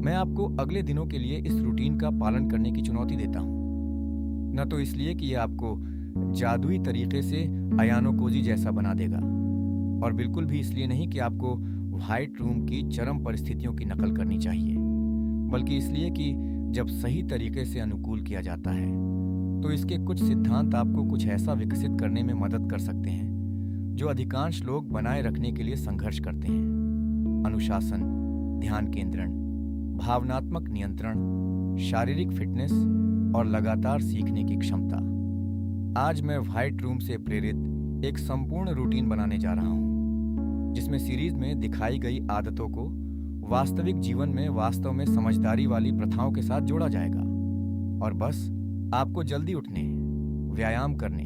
मैं आपको अगले दिनों के लिए इस रूटीन का पालन करने की चुनौती देता हूँ। न तो इसलिए कि यह आपको जादुई तरीके से अयानो कोजी जैसा बना देगा, और बिल्कुल भी इसलिए नहीं कि आपको व्हाइट रूम की चरम परिस्थितियों की नकल करनी चाहिए, बल्कि इसलिए कि जब सही तरीके से अनुकूल किया जाता है तो इसके कुछ सिद्धांत आपको कुछ ऐसा विकसित करने में मदद कर सकते हैं जो अधिकांश लोग बनाए रखने के लिए संघर्ष करते हैं। अनुशासन, ध्यान केंद्रण, भावनात्मक नियंत्रण, शारीरिक फिटनेस और लगातार सीखने की क्षमता। आज मैं व्हाइट रूम से प्रेरित एक संपूर्ण रूटीन बनाने जा रहा हूं, जिसमें सीरीज में दिखाई गई आदतों को वास्तविक जीवन में वास्तव में समझदारी वाली प्रथाओं के साथ जोड़ा जाएगा। और बस आपको जल्दी उठने, व्यायाम करने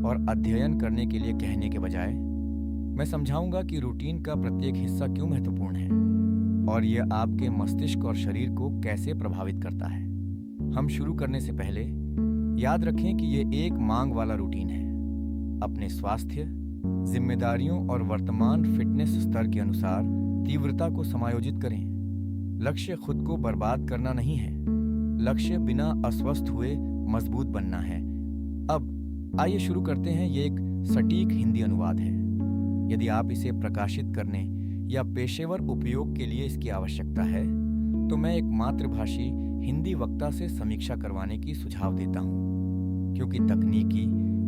और अध्ययन करने के लिए कहने के बजाय मैं समझाऊंगा कि रूटीन का प्रत्येक हिस्सा क्यों महत्वपूर्ण है और यह आपके मस्तिष्क और शरीर को कैसे प्रभावित करता है। हम शुरू करने से पहले याद रखें कि यह एक मांग वाला रूटीन है। अपने स्वास्थ्य, जिम्मेदारियों और वर्तमान फिटनेस स्तर के अनुसार तीव्रता को समायोजित करें। लक्ष्य खुद को बर्बाद करना नहीं है, लक्ष्य बिना अस्वस्थ हुए मजबूत बनना है। अब आइए शुरू करते हैं। ये एक सटीक हिंदी अनुवाद है। यदि आप इसे प्रकाशित करने या पेशेवर उपयोग के लिए इसकी आवश्यकता है तो मैं एक मातृभाषी हिंदी वक्ता से समीक्षा करवाने की सुझाव देता हूँ, क्योंकि तकनीकी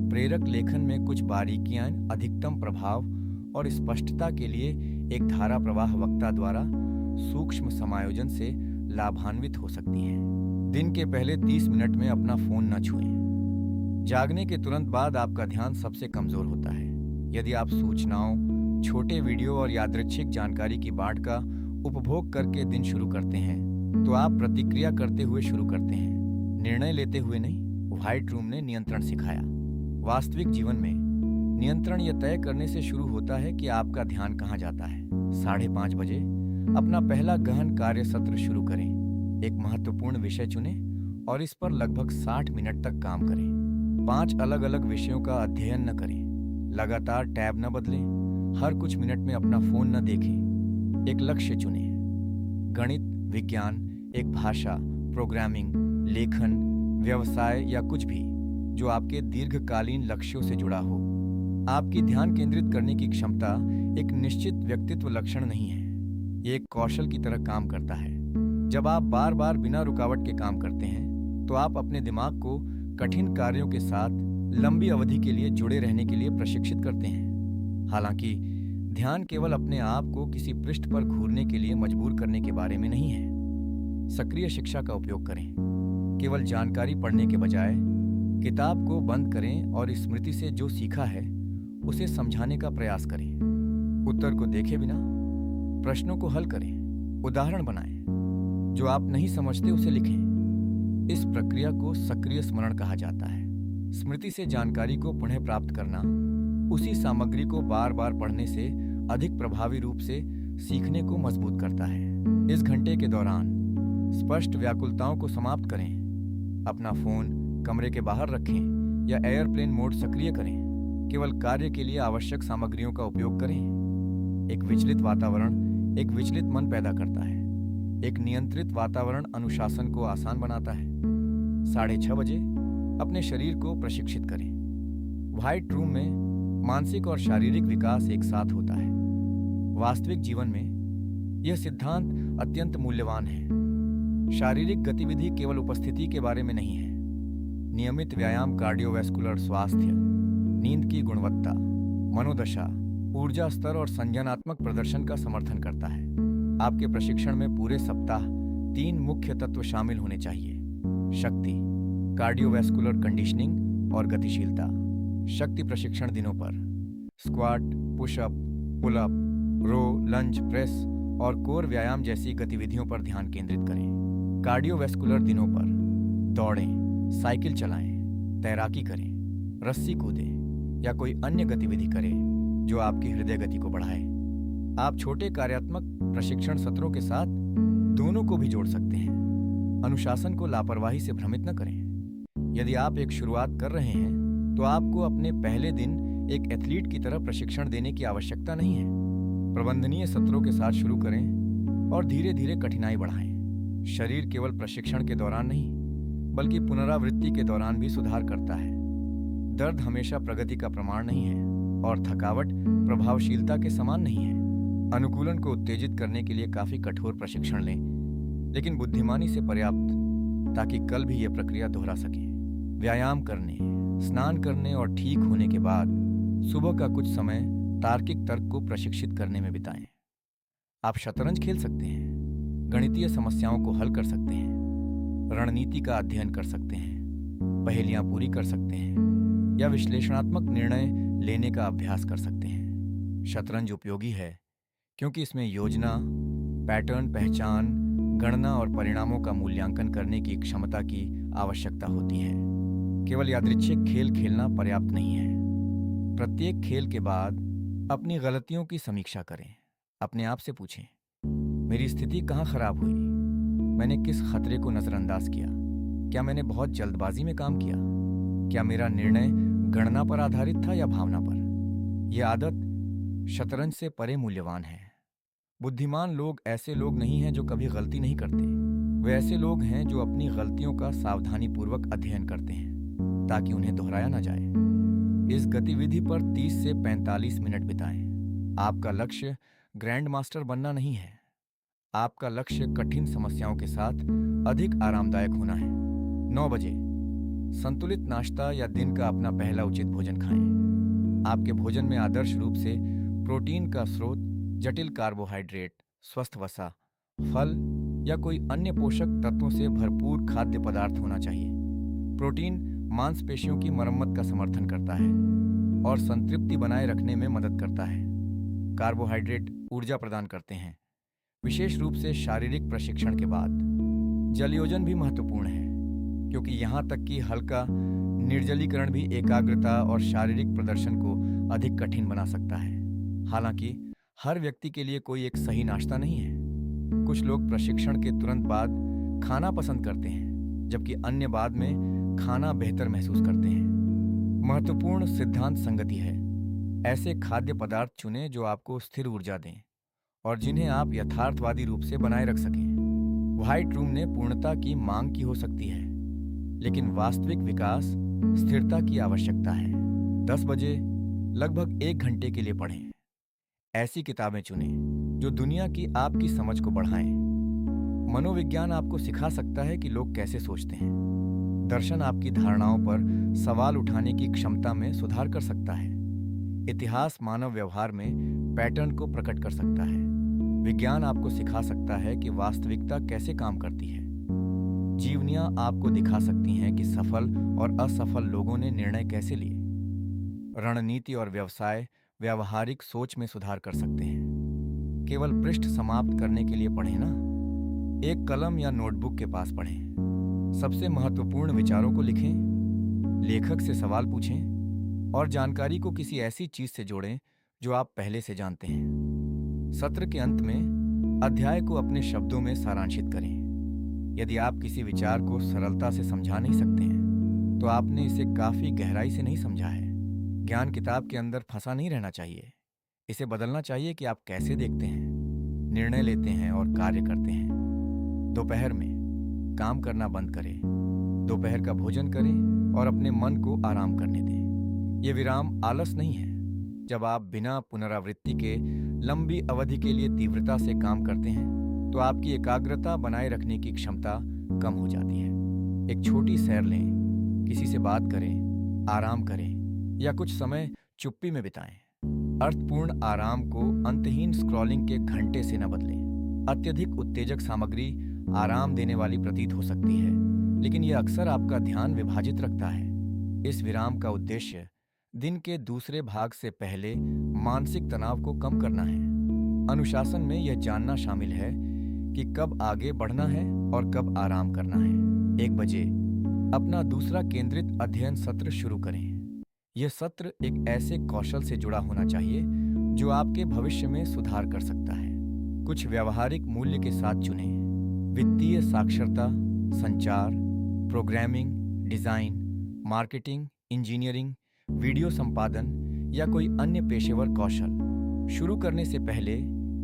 प्रेरक लेखन में कुछ बारीकियां अधिकतम प्रभाव और स्पष्टता के लिए एक धारा प्रवाह वक्ता द्वारा सूक्ष्म समायोजन से लाभान्वित हो सकती हैं। दिन के पहले 30 मिनट में अपना फोन न छुएं। जागने के तुरंत बाद आपका ध्यान सबसे कमजोर होता है। यदि आप सूचनाओं, छोटे वीडियो और यादृच्छिक जानकारी की बाढ़ का उपभोग करके दिन शुरू करते हैं तो आप प्रतिक्रिया करते हुए शुरू करते हैं, निर्णय लेते हुए नहीं। व्हाइट रूम ने नियंत्रण सिखाया। वास्तविक जीवन में नियंत्रण यह तय करने से शुरू होता है कि आपका ध्यान कहाँ जाता है। 5:30 बजे अपना पहला गहन कार्य सत्र शुरू करें। एक महत्वपूर्ण विषय चुनें और इस पर लगभग 60 मिनट तक काम करें। 5 अलग अलग विषयों का अध्ययन न करें, लगातार टैब न बदलें, हर कुछ मिनट में अपना फोन न देखें। एक लक्ष्य चुनें, गणित, विज्ञान, एक भाषा, प्रोग्रामिंग, लेखन, व्यवसाय या कुछ भी जो आपके दीर्घकालीन लक्ष्यों से जुड़ा हो। आपकी ध्यान केंद्रित करने की क्षमता एक निश्चित व्यक्तित्व लक्षण नहीं है, ये एक कौशल की तरह काम करता है। जब आप बार बार बिना रुकावट के काम करते हैं तो आप अपने दिमाग को कठिन कार्यों के साथ लंबी अवधि के लिए जुड़े रहने के लिए प्रशिक्षित करते हैं। हालांकि ध्यान केवल अपने आप को किसी पृष्ठ पर घूरने के लिए मजबूर करने के बारे में नहीं है। सक्रिय शिक्षा का उपयोग करें। केवल जानकारी पढ़ने के बजाय किताब को बंद करें और स्मृति से जो सीखा है उसे समझाने का प्रयास करें। उत्तर को देखे बिना प्रश्नों को हल करें, उदाहरण बनाएं, जो आप नहीं समझते उसे लिखें। इस प्रक्रिया को सक्रिय स्मरण कहा जाता है। स्मृति से जानकारी को पुनः प्राप्त करना उसी सामग्री को बार बार पढ़ने से अधिक प्रभावी रूप से सीखने को मजबूत करता है। इस घंटे के दौरान स्पष्ट व्याकुलताओं को समाप्त करें। अपना फोन कमरे के बाहर रखें या एयरप्लेन मोड सक्रिय करें। केवल कार्य के लिए आवश्यक सामग्रियों का उपयोग करें। एक विचलित वातावरण एक विचलित मन पैदा करता है। एक नियंत्रित वातावरण अनुशासन को आसान बनाता है। 6:30 बजे अपने शरीर को प्रशिक्षित करें। व्हाइट रूम में मानसिक और शारीरिक विकास एक साथ होता है। वास्तविक जीवन में यह सिद्धांत अत्यंत मूल्यवान है। शारीरिक गतिविधि केवल उपस्थिति के बारे में नहीं है। नियमित व्यायाम कार्डियोवैस्कुलर स्वास्थ्य, नींद की गुणवत्ता, मनोदशा, ऊर्जा स्तर और संज्ञानात्मक प्रदर्शन का समर्थन करता है। आपके प्रशिक्षण में पूरे सप्ताह 3 मुख्य तत्व शामिल होने चाहिए: शक्ति, कार्डियोवैस्कुलर कंडीशनिंग और गतिशीलता। शक्ति प्रशिक्षण दिनों पर स्क्वाट, पुशअप, पुलअप, रो, लंज, प्रेस और कोर व्यायाम जैसी गतिविधियों पर ध्यान केंद्रित करें। कार्डियोवैस्कुलर दिनों पर दौड़ें, साइकिल चलाएं, तैराकी करें, रस्सी कूदें या कोई अन्य गतिविधि करें जो आपकी हृदय गति को बढ़ाए। आप छोटे कार्यात्मक प्रशिक्षण सत्रों के साथ दोनों को भी जोड़ सकते हैं। अनुशासन को लापरवाही से भ्रमित न करें। यदि आप एक शुरुआत कर रहे हैं तो आपको अपने पहले दिन एक एथलीट की तरह प्रशिक्षण देने की आवश्यकता नहीं है। प्रबंधनीय सत्रों के साथ शुरू करें और धीरे धीरे कठिनाई बढ़ाएं। शरीर केवल प्रशिक्षण के दौरान नहीं, बल्कि पुनरावृत्ति के दौरान भी सुधार करता है। दर्द हमेशा प्रगति का प्रमाण नहीं है और थकावट प्रभावशीलता के समान नहीं है। अनुकूलन को उत्तेजित करने के लिए काफी कठोर प्रशिक्षण लें, लेकिन बुद्धिमानी से पर्याप्त, ताकि कल भी यह प्रक्रिया दोहरा सकें। व्यायाम करने, स्नान करने और ठीक होने के बाद सुबह का कुछ समय तार्किक तर्क को प्रशिक्षित करने में बिताएं। आप शतरंज खेल सकते हैं, गणितीय समस्याओं को हल कर सकते हैं, रणनीति का अध्ययन कर सकते हैं, पहेलियां पूरी कर सकते हैं या विश्लेषणात्मक निर्णय लेने का अभ्यास कर सकते हैं। शतरंज उपयोगी है क्योंकि इसमें योजना, पैटर्न पहचान, गणना और परिणामों का मूल्यांकन करने की क्षमता की आवश्यकता होती है। केवल यादृच्छिक खेल खेलना पर्याप्त नहीं है। प्रत्येक खेल के बाद अपनी गलतियों की समीक्षा करें। अपने आप से पूछें, मेरी स्थिति कहाँ खराब हुई? मैंने किस खतरे को नजरअंदाज किया? क्या मैंने बहुत जल्दबाजी में काम किया? क्या मेरा निर्णय गणना पर आधारित था या भावना पर? यह आदत शतरंज से परे मूल्यवान है। बुद्धिमान लोग ऐसे लोग नहीं हैं जो कभी गलती नहीं करते। वे ऐसे लोग हैं जो अपनी गलतियों का सावधानीपूर्वक अध्ययन करते हैं ताकि उन्हें दोहराया न जाए। इस गतिविधि पर 30 से 45 मिनट बिताएं। आपका लक्ष्य ग्रैंड मास्टर बनना नहीं है। आपका लक्ष्य कठिन समस्याओं के साथ अधिक आरामदायक होना है। 9 बजे संतुलित नाश्ता या दिन का अपना पहला उचित भोजन खाएं। आपके भोजन में आदर्श रूप से प्रोटीन का स्रोत, जटिल कार्बोहाइड्रेट, स्वस्थ वसा, फल या कोई अन्य पोषक तत्वों से भरपूर खाद्य पदार्थ होना चाहिए। प्रोटीन मांसपेशियों की मरम्मत का समर्थन करता है और संतृप्ति बनाए रखने में मदद करता है। कार्बोहाइड्रेट ऊर्जा प्रदान करते हैं, विशेष रूप से शारीरिक प्रशिक्षण के बाद। जलयोजन भी महत्वपूर्ण है क्योंकि यहाँ तक कि हल्का निर्जलीकरण भी एकाग्रता और शारीरिक प्रदर्शन को अधिक कठिन बना सकता है। हालांकि हर व्यक्ति के लिए कोई एक सही नाश्ता नहीं है। कुछ लोग प्रशिक्षण के तुरंत बाद खाना पसंद करते हैं, जबकि अन्य बाद में खाना बेहतर महसूस करते हैं। महत्वपूर्ण सिद्धांत संगति है। ऐसे खाद्य पदार्थ चुनें जो आपको स्थिर ऊर्जा दें और जिन्हें आप यथार्थवादी रूप से बनाए रख सकें। व्हाइट रूम ने पूर्णता की मांग की हो सकती है, लेकिन वास्तविक विकास स्थिरता की आवश्यकता है। 10 बजे लगभग 1 घंटे के लिए पढ़ें। ऐसी किताबें चुनें जो दुनिया की आपकी समझ को बढ़ाएं। मनोविज्ञान आपको सिखा सकता है कि लोग कैसे सोचते हैं। दर्शन आपकी धारणाओं पर सवाल उठाने की क्षमता में सुधार कर सकता है। इतिहास मानव व्यवहार में पैटर्न को प्रकट कर सकता है। विज्ञान आपको सिखा सकता है कि वास्तविकता कैसे काम करती है। जीवनियां आपको दिखा सकती हैं कि सफल और असफल लोगों ने निर्णय कैसे लिए। रणनीति और व्यवसाय व्यावहारिक सोच में सुधार कर सकते हैं। केवल पृष्ठ समाप्त करने के लिए पढ़ें ना, एक कलम या नोटबुक के पास पढ़ें। सबसे महत्वपूर्ण विचारों को लिखें, लेखक से सवाल पूछें और जानकारी को किसी ऐसी चीज से जोड़ें जो आप पहले से जानते हैं। सत्र के अंत में अध्याय को अपने शब्दों में सारांशित करें। यदि आप किसी विचार को सरलता से समझा नहीं सकते हैं, तो आपने इसे काफी गहराई से नहीं समझा है। ज्ञान किताब के अंदर फंसा नहीं रहना चाहिए। इसे बदलना चाहिए कि आप कैसे देखते हैं, निर्णय लेते हैं और कार्य करते हैं। दोपहर में काम करना बंद करें, दोपहर का भोजन करें और अपने मन को आराम करने दें। ये विराम आलस नहीं है। जब आप बिना पुनरावृत्ति के लंबी अवधि के लिए तीव्रता से काम करते हैं, तो आपकी एकाग्रता बनाए रखने की क्षमता कम हो जाती है। एक छोटी सैर लें, किसी से बात करें, आराम करें या कुछ समय चुप्पी में बिताएं। अर्थपूर्ण आराम को अंतहीन स्क्रॉलिंग के घंटे से न बदलें। अत्यधिक उत्तेजक सामग्री आराम देने वाली प्रतीत हो सकती है, लेकिन यह अक्सर आपका ध्यान विभाजित रखता है। इस विराम का उद्देश्य दिन के दूसरे भाग से पहले मानसिक तनाव को कम करना है। अनुशासन में यह जानना शामिल है कि कब आगे बढ़ना है और कब आराम करना है। 1 बजे अपना दूसरा केंद्रित अध्ययन सत्र शुरू करें। यह सत्र एक ऐसे कौशल से जुड़ा होना चाहिए जो आपके भविष्य में सुधार कर सकता है। कुछ व्यावहारिक मूल्य के साथ चुनें। वित्तीय साक्षरता, संचार, programming, design, marketing, engineering, video संपादन या कोई अन्य पेशेवर कौशल। शुरू करने से पहले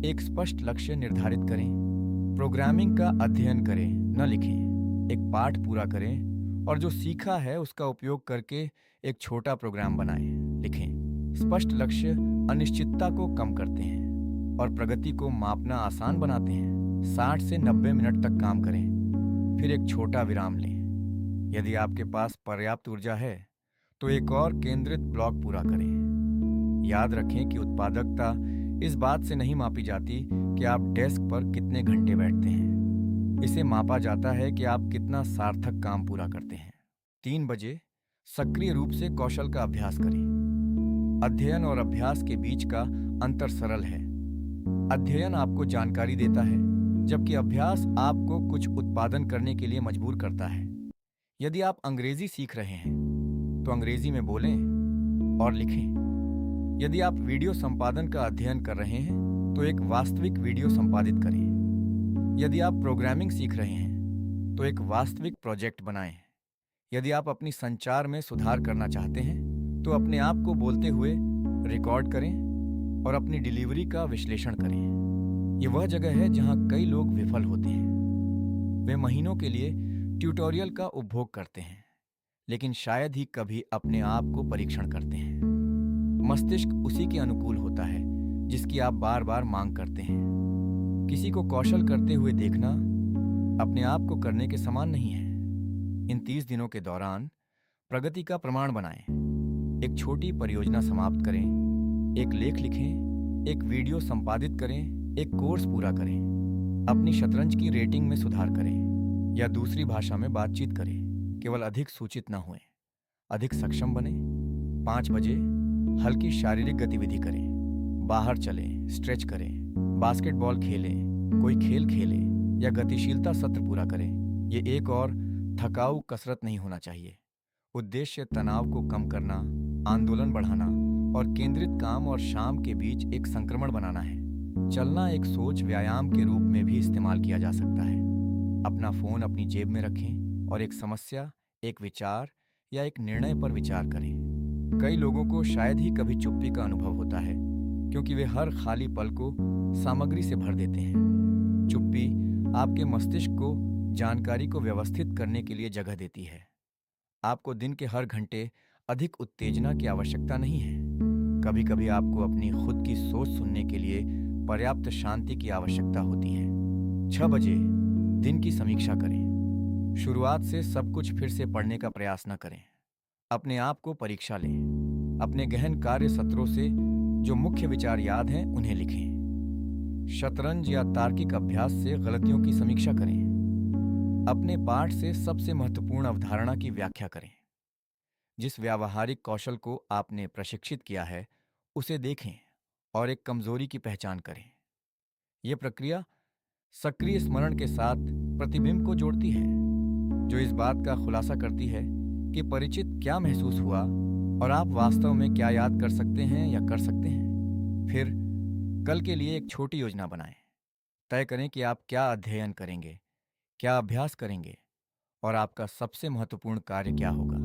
एक स्पष्ट लक्ष्य निर्धारित करें। प्रोग्रामिंग का अध्ययन करें, न लिखें। एक पाठ पूरा करें और जो सीखा है उसका उपयोग करके एक छोटा प्रोग्राम बनाएं, लिखें। स्पष्ट लक्ष्य अनिश्चितता को कम करते हैं और प्रगति को मापना आसान बनाते हैं। 60 से 90 मिनट तक काम करें, फिर एक छोटा विराम लें। यदि आपके पास पर्याप्त ऊर्जा है तो एक और केंद्रित ब्लॉक पूरा करें। याद रखें कि उत्पादकता इस बात से नहीं मापी जाती कि आप डेस्क पर कितने घंटे बैठते हैं। इसे मापा जाता है कि आप कितना सार्थक काम पूरा करते हैं। 3 बजे सक्रिय रूप से कौशल का अभ्यास करें। अध्ययन और अभ्यास के बीच का अंतर सरल है। अध्ययन आपको जानकारी देता है, जबकि अभ्यास आपको कुछ उत्पादन करने के लिए मजबूर करता है। यदि आप अंग्रेजी सीख रहे हैं तो अंग्रेजी में बोलें और लिखें। यदि आप वीडियो संपादन का अध्ययन कर रहे हैं तो एक वास्तविक वीडियो संपादित करें। यदि आप प्रोग्रामिंग सीख रहे हैं तो एक वास्तविक प्रोजेक्ट बनाएं। यदि आप अपनी संचार में सुधार करना चाहते हैं तो अपने आप को बोलते हुए रिकॉर्ड करें और अपनी डिलीवरी का विश्लेषण करें। ये वह जगह है जहां कई लोग विफल होते हैं। वे महीनों के लिए ट्यूटोरियल का उपभोग करते हैं, लेकिन शायद ही कभी अपने आप को परीक्षण करते हैं। मस्तिष्क उसी के अनुकूल होता है जिसकी आप बार बार मांग करते हैं। किसी को कौशल करते हुए देखना अपने आप को करने के समान नहीं है। इन 30 दिनों के दौरान प्रगति का प्रमाण बनाएं। एक छोटी परियोजना समाप्त करें, एक लेख लिखें, एक वीडियो संपादित करें, एक कोर्स पूरा करें, अपनी शतरंज की रेटिंग में सुधार करें या दूसरी भाषा में बातचीत करें। केवल अधिक सूचित न हों, अधिक सक्षम बने। 5 बजे हल्की शारीरिक गतिविधि करें। बाहर चलें, स्ट्रेच करें, बास्केटबॉल खेलें, कोई खेल खेलें या गतिशीलता सत्र पूरा करें। ये एक और थकाऊ कसरत नहीं होना चाहिए। उद्देश्य तनाव को कम करना, आंदोलन बढ़ाना और केंद्रित काम और शाम के बीच एक संक्रमण बनाना है। चलना एक सोच व्यायाम के रूप में भी इस्तेमाल किया जा सकता है। अपना फोन अपनी जेब में रखें और एक समस्या, एक विचार या एक निर्णय पर विचार करें। कई लोगों को शायद ही कभी चुप्पी का अनुभव होता है, क्योंकि वे हर खाली पल को सामग्री से भर देते हैं। चुप्पी आपके मस्तिष्क को जानकारी को व्यवस्थित करने के लिए जगह देती है। आपको दिन के हर घंटे अधिक उत्तेजना की आवश्यकता नहीं है। कभी कभी आपको अपनी खुद की सोच सुनने के लिए पर्याप्त शांति की आवश्यकता होती है। 6 बजे दिन की समीक्षा करें। शुरुआत से सब कुछ फिर से पढ़ने का प्रयास न करें। अपने आप को परीक्षा लें। अपने गहन कार्य सत्रों से जो मुख्य विचार याद हैं उन्हें लिखें। शतरंज या तार्किक अभ्यास से गलतियों की समीक्षा करें। अपने पाठ से सबसे महत्वपूर्ण अवधारणा की व्याख्या करें। जिस व्यावहारिक कौशल को आपने प्रशिक्षित किया है उसे देखें और एक कमजोरी की पहचान करें। यह प्रक्रिया सक्रिय स्मरण के साथ प्रतिबिंब को जोड़ती है, जो इस बात का खुलासा करती है कि परिचित क्या महसूस हुआ और आप वास्तव में क्या याद कर सकते हैं या कर सकते हैं। फिर कल के लिए एक छोटी योजना बनाएं। तय करें कि आप क्या अध्ययन करेंगे, क्या अभ्यास करेंगे और आपका सबसे महत्वपूर्ण कार्य क्या होगा।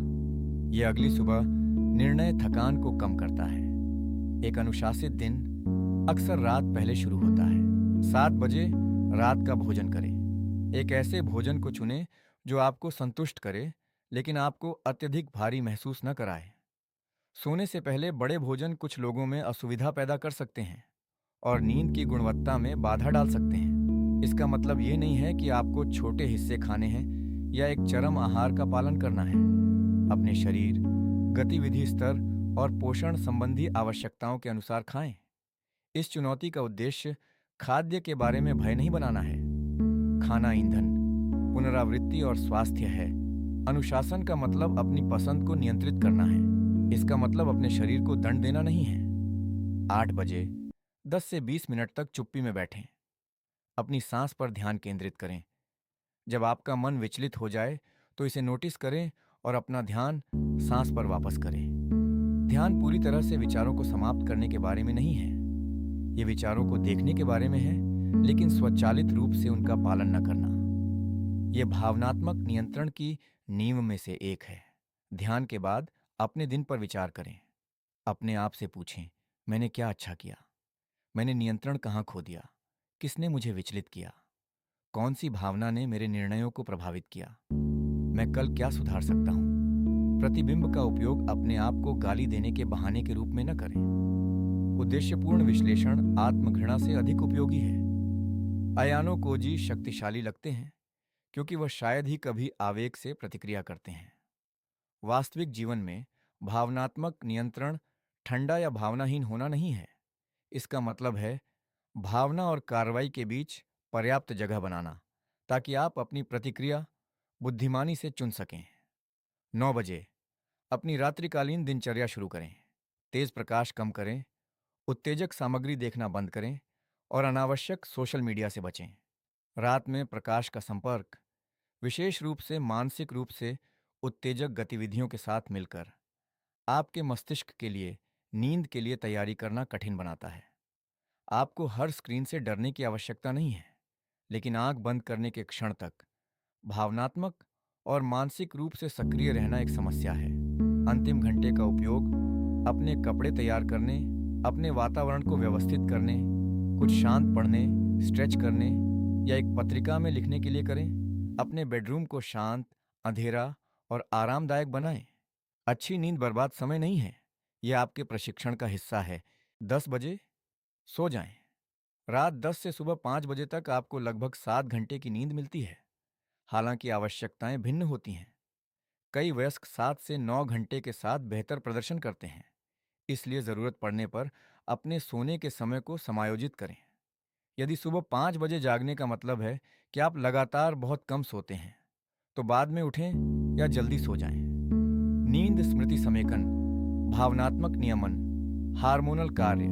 यह अगली सुबह निर्णय थकान को कम करता है। एक अनुशासित दिन अक्सर रात पहले शुरू होता है। 7 बजे रात का भोजन करें। एक ऐसे भोजन को चुनें जो आपको संतुष्ट करे लेकिन आपको अत्यधिक भारी महसूस न कराए। सोने से पहले बड़े भोजन कुछ लोगों में असुविधा पैदा कर सकते हैं और नींद की गुणवत्ता में बाधा डाल सकते हैं। इसका मतलब ये नहीं है कि आपको छोटे हिस्से खाने हैं या एक चरम आहार का पालन करना है। अपने शरीर, गतिविधि स्तर और पोषण संबंधी आवश्यकताओं के अनुसार खाएं। इस चुनौती का उद्देश्य खाद्य के बारे में भय नहीं बनाना है। खाना ईंधन, पुनरावृत्ति और स्वास्थ्य है। अनुशासन का मतलब अपनी पसंद को नियंत्रित करना है। इसका मतलब अपने शरीर को दंड देना नहीं है। 8 बजे 10 से 20 मिनट तक चुप्पी में बैठें। अपनी सांस पर ध्यान केंद्रित करें। जब आपका मन विचलित हो जाए तो इसे नोटिस करें और अपना ध्यान सांस पर वापस करें। ध्यान पूरी तरह से विचारों को समाप्त करने के बारे में नहीं है। ये विचारों को देखने के बारे में है, लेकिन स्वचालित रूप से उनका पालन न करना। यह भावनात्मक नियंत्रण की नींव में से एक है। ध्यान के बाद अपने दिन पर विचार करें। अपने आप से पूछें, मैंने क्या अच्छा किया? मैंने नियंत्रण कहाँ खो दिया? किसने मुझे विचलित किया? कौन सी भावना ने मेरे निर्णयों को प्रभावित किया, मैं कल क्या सुधार सकता हूँ। प्रतिबिंब का उपयोग अपने आप को गाली देने के बहाने के रूप में न करें। उद्देश्यपूर्ण विश्लेषण आत्मघृणा से अधिक उपयोगी है। अयानो कोजी शक्तिशाली लगते हैं क्योंकि वह शायद ही कभी आवेग से प्रतिक्रिया करते हैं। वास्तविक जीवन में भावनात्मक नियंत्रण ठंडा या भावनाहीन होना नहीं है। इसका मतलब है भावना और कार्रवाई के बीच पर्याप्त जगह बनाना, ताकि आप अपनी प्रतिक्रिया बुद्धिमानी से चुन सकें। 9 बजे अपनी रात्रिकालीन दिनचर्या शुरू करें। तेज प्रकाश कम करें, उत्तेजक सामग्री देखना बंद करें और अनावश्यक सोशल मीडिया से बचें। रात में प्रकाश का संपर्क, विशेष रूप से मानसिक रूप से उत्तेजक गतिविधियों के साथ मिलकर, आपके मस्तिष्क के लिए नींद के लिए तैयारी करना कठिन बनाता है। आपको हर स्क्रीन से डरने की आवश्यकता नहीं है, लेकिन आंख बंद करने के क्षण तक भावनात्मक और मानसिक रूप से सक्रिय रहना एक समस्या है। अंतिम घंटे का उपयोग अपने कपड़े तैयार करने, अपने वातावरण को व्यवस्थित करने, कुछ शांत पढ़ने, स्ट्रेच करने या एक पत्रिका में लिखने के लिए करें। अपने बेडरूम को शांत, अंधेरा और आरामदायक बनाएं। अच्छी नींद बर्बाद समय नहीं है, यह आपके प्रशिक्षण का हिस्सा है। 10 बजे सो जाएं। रात 10 से सुबह 5 बजे तक आपको लगभग 7 घंटे की नींद मिलती है। हालांकि आवश्यकताएं भिन्न होती हैं। कई वयस्क 7 से 9 घंटे के साथ बेहतर प्रदर्शन करते हैं, इसलिए जरूरत पड़ने पर अपने सोने के समय को समायोजित करें। यदि सुबह 5 बजे जागने का मतलब है कि आप लगातार बहुत कम सोते हैं, तो बाद में उठें या जल्दी सो जाएं। नींद स्मृति समेकन, भावनात्मक नियमन, हार्मोनल कार्य,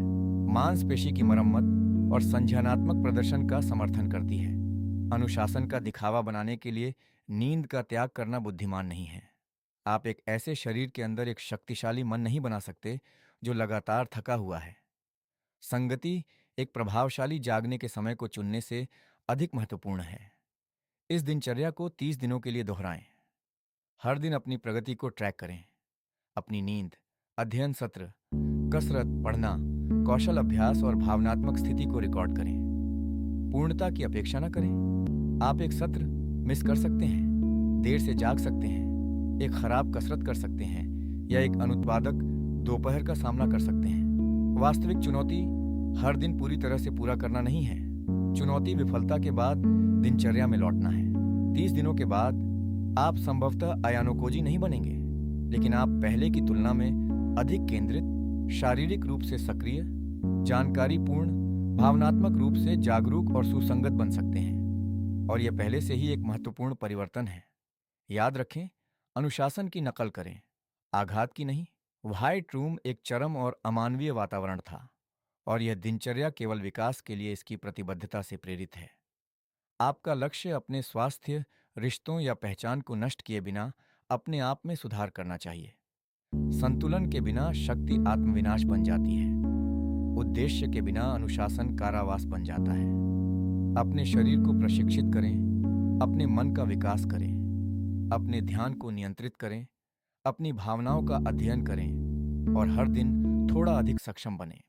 मांसपेशी की मरम्मत और संज्ञानात्मक प्रदर्शन का समर्थन करती है। अनुशासन का दिखावा बनाने के लिए नींद का त्याग करना बुद्धिमान नहीं है। आप एक ऐसे शरीर के अंदर एक शक्तिशाली मन नहीं बना सकते जो लगातार थका हुआ है। संगति एक प्रभावशाली जागने के समय को चुनने से अधिक महत्वपूर्ण है। इस दिनचर्या को 30 दिनों के लिए दोहराएं। हर दिन अपनी प्रगति को ट्रैक करें। अपनी नींद, अध्ययन सत्र, कसरत, पढ़ना, कौशल अभ्यास और भावनात्मक स्थिति को रिकॉर्ड करें। पूर्णता की अपेक्षा न करें। आप एक सत्र मिस कर सकते हैं, देर से जाग सकते हैं, एक खराब कसरत कर सकते हैं या एक अनुत्पादक दोपहर का सामना कर सकते हैं। वास्तविक चुनौती हर दिन पूरी तरह से पूरा करना नहीं है। चुनौती विफलता के बाद दिनचर्या में लौटना है। 30 दिनों के बाद आप संभवतः अयानो कोजी नहीं बनेंगे, लेकिन आप पहले की तुलना में अधिक केंद्रित, शारीरिक रूप से सक्रिय, जानकारीपूर्ण, भावनात्मक रूप से जागरूक और सुसंगत बन सकते हैं। और यह पहले से ही एक महत्वपूर्ण परिवर्तन है। याद रखें, अनुशासन की नकल करें, आघात की नहीं। व्हाइट रूम एक चरम और अमानवीय वातावरण था, और यह दिनचर्या केवल विकास के लिए इसकी प्रतिबद्धता से प्रेरित है। आपका लक्ष्य अपने स्वास्थ्य, रिश्तों या पहचान को नष्ट किए बिना अपने आप में सुधार करना चाहिए। संतुलन के बिना शक्ति आत्मविनाश बन जाती है। उद्देश्य के बिना अनुशासन कारावास बन जाता है। अपने शरीर को प्रशिक्षित करें, अपने मन का विकास करें, अपने ध्यान को नियंत्रित करें, अपनी भावनाओं का अध्ययन करें और हर दिन थोड़ा अधिक सक्षम बनें।